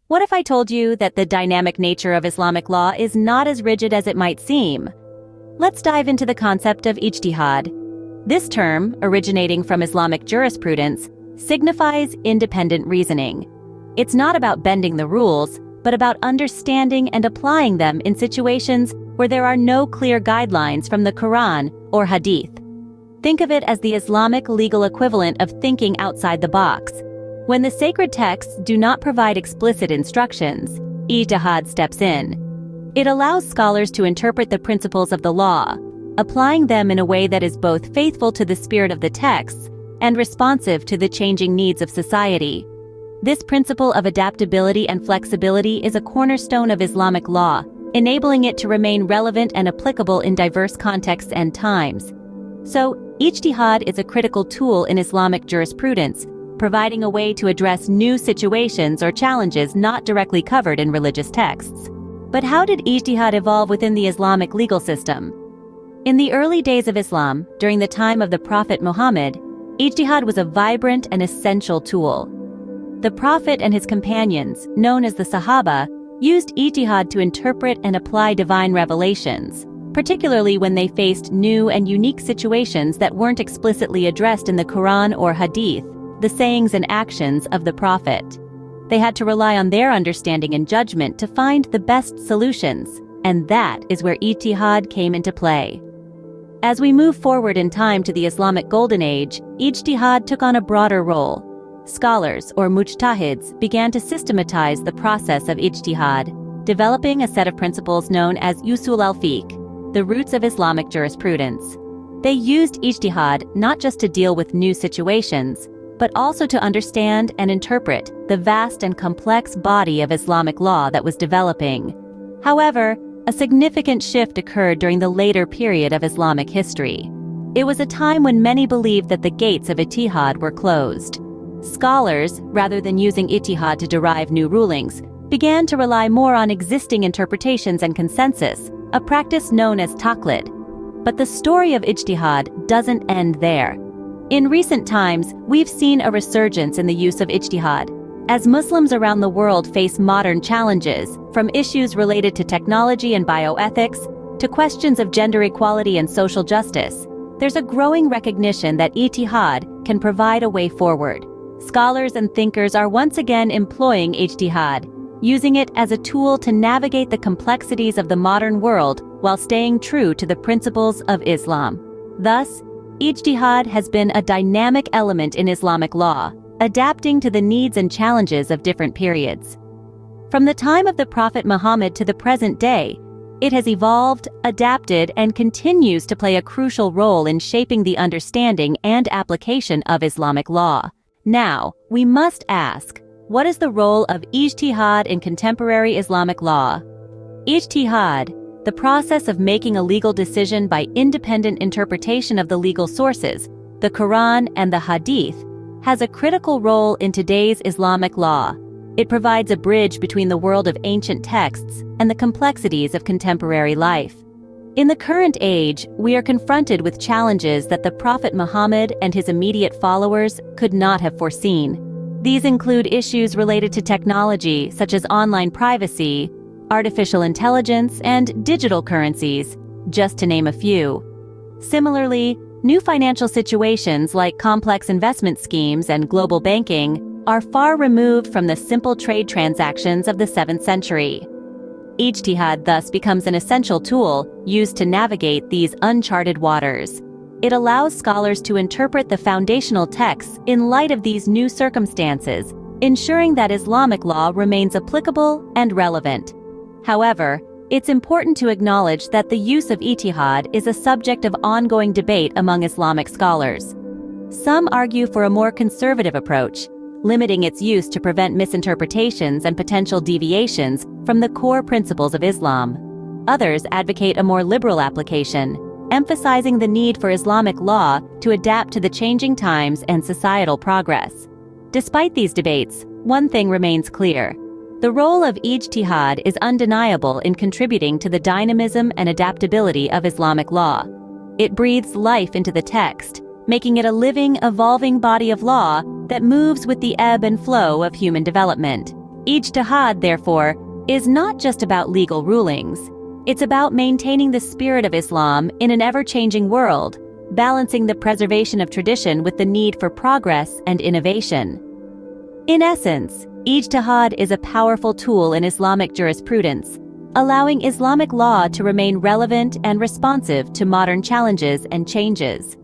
What if I told you that the dynamic nature of Islamic law is not as rigid as it might seem? Let's dive into the concept of ijtihad. This term, originating from Islamic jurisprudence, signifies independent reasoning. It's not about bending the rules, but about understanding and applying them in situations where there are no clear guidelines from the Quran or Hadith. Think of it as the Islamic legal equivalent of thinking outside the box. When the sacred texts do not provide explicit instructions, Ijtihad steps in. It allows scholars to interpret the principles of the law, applying them in a way that is both faithful to the spirit of the texts and responsive to the changing needs of society. This principle of adaptability and flexibility is a cornerstone of Islamic law, enabling it to remain relevant and applicable in diverse contexts and times. So, Ijtihad is a critical tool in Islamic jurisprudence, providing a way to address new situations or challenges not directly covered in religious texts. But how did Ijtihad evolve within the Islamic legal system? In the early days of Islam, during the time of the Prophet Muhammad, Ijtihad was a vibrant and essential tool. The Prophet and his companions, known as the Sahaba, used Ijtihad to interpret and apply divine revelations, particularly when they faced new and unique situations that weren't explicitly addressed in the Quran or Hadith, the sayings and actions of the Prophet. They had to rely on their understanding and judgment to find the best solutions, and that is where Ijtihad came into play. As we move forward in time to the Islamic Golden Age, Ijtihad took on a broader role. Scholars, or mujtahids, began to systematize the process of ijtihad, developing a set of principles known as usul al-fiqh, the roots of Islamic jurisprudence. They used ijtihad not just to deal with new situations, but also to understand and interpret the vast and complex body of Islamic law that was developing. However, a significant shift occurred during the later period of Islamic history. It was a time when many believed that the gates of ijtihad were closed. Scholars, rather than using ijtihad to derive new rulings, began to rely more on existing interpretations and consensus, a practice known as taqlid. But the story of ijtihad doesn't end there. In recent times, we've seen a resurgence in the use of ijtihad. As Muslims around the world face modern challenges, from issues related to technology and bioethics, to questions of gender equality and social justice, there's a growing recognition that ijtihad can provide a way forward. Scholars and thinkers are once again employing ijtihad, using it as a tool to navigate the complexities of the modern world while staying true to the principles of Islam. Thus, ijtihad has been a dynamic element in Islamic law, adapting to the needs and challenges of different periods. From the time of the Prophet Muhammad to the present day, it has evolved, adapted, and continues to play a crucial role in shaping the understanding and application of Islamic law. Now, we must ask, what is the role of ijtihad in contemporary Islamic law? Ijtihad, the process of making a legal decision by independent interpretation of the legal sources, the Quran and the Hadith, has a critical role in today's Islamic law. It provides a bridge between the world of ancient texts and the complexities of contemporary life. In the current age, we are confronted with challenges that the Prophet Muhammad and his immediate followers could not have foreseen. These include issues related to technology, such as online privacy, artificial intelligence, and digital currencies, just to name a few. Similarly, new financial situations like complex investment schemes and global banking are far removed from the simple trade transactions of the 7th century. Ijtihad thus becomes an essential tool used to navigate these uncharted waters. It allows scholars to interpret the foundational texts in light of these new circumstances, ensuring that Islamic law remains applicable and relevant. However, it's important to acknowledge that the use of ijtihad is a subject of ongoing debate among Islamic scholars. Some argue for a more conservative approach, limiting its use to prevent misinterpretations and potential deviations from the core principles of Islam. Others advocate a more liberal application, emphasizing the need for Islamic law to adapt to the changing times and societal progress. Despite these debates, one thing remains clear. The role of ijtihad is undeniable in contributing to the dynamism and adaptability of Islamic law. It breathes life into the text, making it a living, evolving body of law that moves with the ebb and flow of human development. Ijtihad, therefore, is not just about legal rulings. It's about maintaining the spirit of Islam in an ever-changing world, balancing the preservation of tradition with the need for progress and innovation. In essence, Ijtihad is a powerful tool in Islamic jurisprudence, allowing Islamic law to remain relevant and responsive to modern challenges and changes.